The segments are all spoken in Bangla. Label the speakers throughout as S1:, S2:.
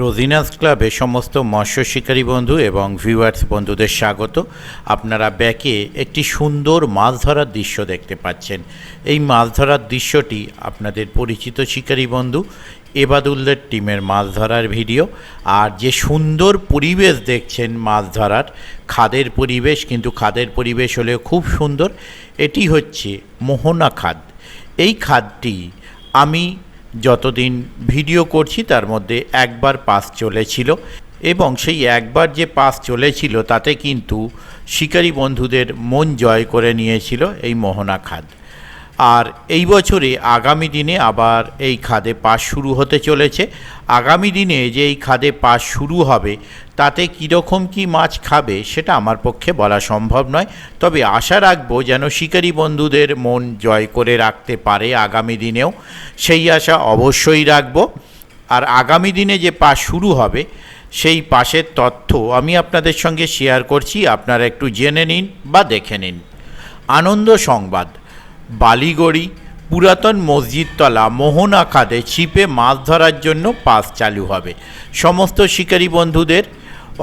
S1: রোজিনাস ক্লাবে সমস্ত মৎস্য শিকারী বন্ধু এবং ভিউয়ার্স বন্ধুদের স্বাগত। আপনারা ব্যাকে একটি সুন্দর মাছ ধরার দৃশ্য দেখতে পাচ্ছেন। এই মাছ ধরার দৃশ্যটি আপনাদের পরিচিত শিকারী বন্ধু এবাদুল্লের টিমের মাছ ধরার ভিডিও। আর যে সুন্দর পরিবেশ দেখছেন মাছ ধরার, খাদের পরিবেশ, কিন্তু খাদের পরিবেশ হলেও খুব সুন্দর। এটি হচ্ছে মোহনা খাদ। এই খাদটি আমি যতদিন ভিডিও করছি তার মধ্যে একবার পাস চলেছিল, এবং সেই একবার যে পাস চলেছিল তাতে কিন্তু শিকারী বন্ধুদের মন জয় করে নিয়েছিল এই মোহনা খাদ। আর এই বছরে আগামী দিনে আবার এই খাদে পাস শুরু হতে চলেছে। আগামী দিনে যে এই খাদে পাস শুরু হবে তাতে কীরকম কী মাছ খাবে সেটা আমার পক্ষে বলা সম্ভব নয়, তবে আশা রাখবো যেন শিকারী বন্ধুদের মন জয় করে রাখতে পারে আগামী দিনেও, সেই আশা অবশ্যই রাখবো। আর আগামী দিনে যে পাস শুরু হবে সেই পাসের তথ্য আমি আপনাদের সঙ্গে শেয়ার করছি, আপনারা একটু জেনে নিন বা দেখে নিন। আনন্দ সংবাদ, বালিগড়ি পুরাতন মসজিদতলা মোহনা খাদে ছিপে মাছ ধরার জন্য পাস চালু হবে। সমস্ত শিকারী বন্ধুদের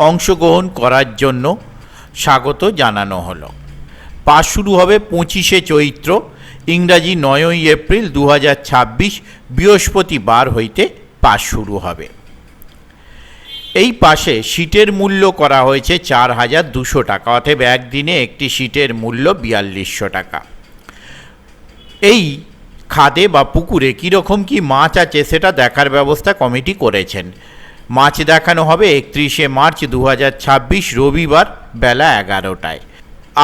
S1: অংশগ্রহণ করার জন্য স্বাগত জানানো হলো। পাস শুরু হবে 25শে চৈত্র, ইংরাজি 9ই এপ্রিল 2026 বৃহস্পতিবার হইতে পাস শুরু হবে। এই পাশে সিটের মূল্য করা হয়েছে 4200 টাকা, অতএব একদিনে একটি সিটের মূল্য 4200 টাকা। এই খাদে বা পুকুরে কীরকম কী মাছ আছে সেটা দেখার ব্যবস্থা কমিটি করেছেন। মাছ দেখানো হবে 31শে মার্চ 2026 রবিবার বেলা 11টায়।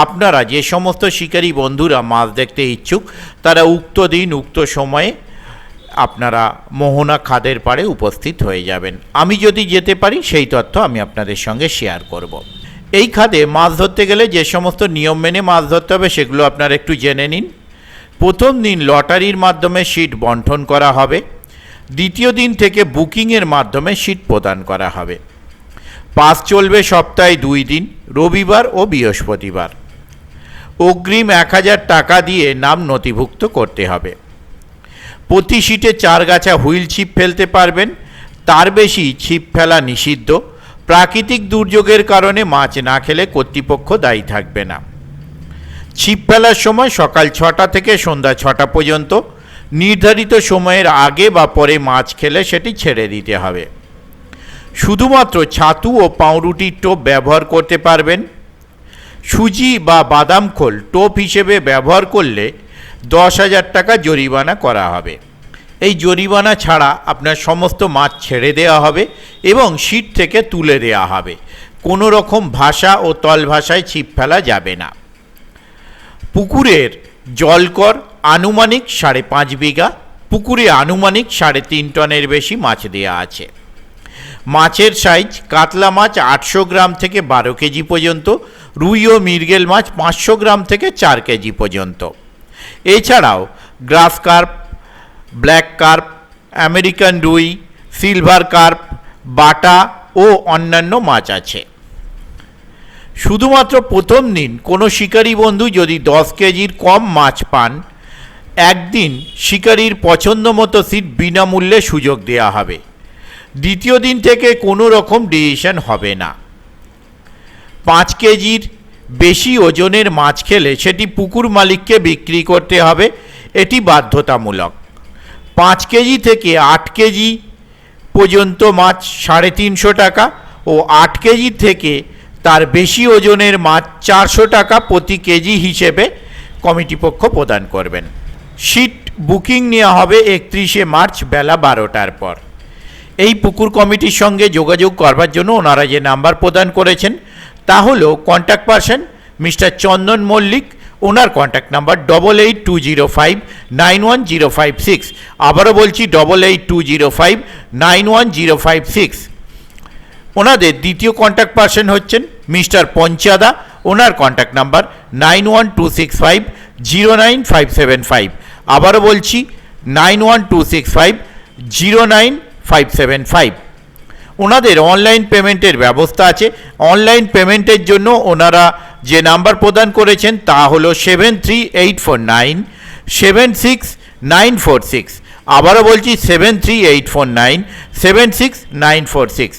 S1: আপনারা যে সমস্ত শিকারী বন্ধুরা মাছ দেখতে ইচ্ছুক তারা উক্ত দিন উক্ত সময়ে আপনারা মোহনা খাদের পাড়ে উপস্থিত হয়ে যাবেন। আমি যদি যেতে পারি সেই তথ্য আমি আপনাদের সঙ্গে শেয়ার করব। এই খাদে মাছ ধরতে গেলে যে সমস্ত নিয়ম মেনে মাছ ধরতে হবে সেগুলো আপনারা একটু জেনে নিন। প্রথম দিন লটারির মাধ্যমে সিট বণ্টন করা হবে। দ্বিতীয় দিন থেকে বুকিংয়ের মাধ্যমে সিট প্রদান করা হবে। পাস চলবে সপ্তাহে 2 দিন, রবিবার ও বৃহস্পতিবার। অগ্রিম 1000 টাকা দিয়ে নাম নথিভুক্ত করতে হবে। প্রতি সিটে 4 গাছা হুইল ছিপ ফেলতে পারবেন, তার বেশি ছিপ ফেলা নিষিদ্ধ। প্রাকৃতিক দুর্যোগের কারণে মাছ না খেলে কর্তৃপক্ষ দায়ী থাকবে না। ছিপ ফেলার সময় সকাল 6টা থেকে সন্ধ্যা 6টা পর্যন্ত। নির্ধারিত সময়ের আগে বা পরে মাছ খেলে সেটি ছেড়ে দিতে হবে। শুধুমাত্র ছাতু ও পাউরুটির টোপ ব্যবহার করতে পারবেন। সুজি বা বাদাম খোল টোপ হিসেবে ব্যবহার করলে 10,000 টাকা জরিমানা করা হবে। এই জরিমানা ছাড়া আপনার সমস্ত মাছ ছেড়ে দেওয়া হবে এবং সিট থেকে তুলে দেওয়া হবে। কোনো রকম ভাষা ও তল ভাষায় ছিপ ফেলা যাবে না। পুকুরের জলকর আনুমানিক 5.5 বিঘা। পুকুরে আনুমানিক 3.5 টনের বেশি মাছ দেওয়া আছে। মাছের সাইজ কাতলা মাছ 800 গ্রাম থেকে 12 কেজি পর্যন্ত, রুই ও মৃগেল মাছ 500 গ্রাম থেকে 4 কেজি পর্যন্ত। এছাড়াও গ্রাস কার্প, ব্ল্যাক কার্প, আমেরিকান রুই, সিলভার কার্প, বাটা ও অন্যান্য মাছ আছে। শুধুমাত্র প্রথম দিন কোনো শিকারী বন্ধু যদি 10 কেজির কম মাছ পান, একদিন শিকারীর পছন্দ মতো সিট বিনামূল্যে সুযোগ দেওয়া হবে। দ্বিতীয় দিন থেকে কোনো রকম ডিসিশন হবে না। 5 কেজির বেশি ওজনের মাছ খেলে সেটি পুকুর মালিককে বিক্রি করতে হবে, এটি বাধ্যতামূলক। 5 কেজি থেকে 8 কেজি পর্যন্ত মাছ 350 টাকা ও 8 কেজি থেকে তার বেশি ওজনের মাছ 400 টাকা প্রতি কেজি হিসেবে কমিটি পক্ষ প্রদান করবেন। সিট বুকিং নেওয়া হবে 31শে মার্চ বেলা 12টার পর। এই পুকুর কমিটির সঙ্গে যোগাযোগ করবার জন্য ওনারা যে নাম্বার প্রদান করেছেন তা হলো কন্ট্যাক্ট পারসন মিস্টার চন্দন মল্লিক। ওনার কন্ট্যাক্ট নাম্বার 8820591056। আবারও বলছি 8820591056। ওনাদের দ্বিতীয় কন্ট্যাক্ট পারসন হচ্ছেন মিস্টার পঞ্চাদা। ওনার কন্ট্যাক্ট নাম্বার 9126509575। আবারও বলছি 9126509575। ওনাদের অনলাইন পেমেন্টের ব্যবস্থা আছে। অনলাইন পেমেন্টের জন্য ওনারা যে নাম্বার প্রদান করেছেন তা হলো 73849 76946। আবারও বলছি 7384976946।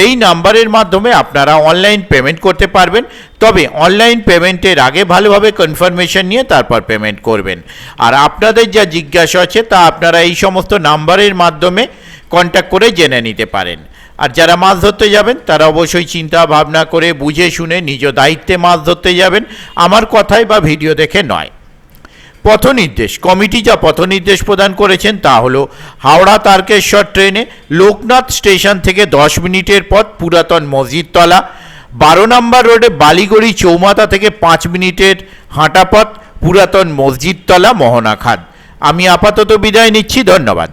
S1: এই নাম্বারের মাধ্যমে আপনারা অনলাইন পেমেন্ট করতে পারবেন, তবে অনলাইন পেমেন্টের আগে ভালোভাবে কনফার্মেশন নিয়ে তারপর পেমেন্ট করবেন। আর আপনাদের যা জিজ্ঞাসা আছে তা আপনারা এই সমস্ত নাম্বারের মাধ্যমে কন্ট্যাক্ট করে জেনে নিতে পারেন। আর যারা মাছ ধরতে যাবেন তারা অবশ্যই চিন্তা ভাবনা করে বুঝে শুনে নিজ দায়িত্বে মাছ ধরতে যাবেন, আমার কথায় বা ভিডিও দেখে নয়। পথনির্দেশ কমিটি যা পথনির্দেশ প্রদান করেছেন তা হলো হাওড়া তারকেশ্বর ট্রেনে লোকনাথ স্টেশন থেকে 10 মিনিটের পথ পুরাতন মসজিদতলা, 12 নম্বর রোডে বালিগড়ি চৌমাথা থেকে 5 মিনিটের হাঁটা পথ পুরাতন মসজিদতলা মোহনা খাদ। আমি আপাতত বিদায় নিচ্ছি, ধন্যবাদ।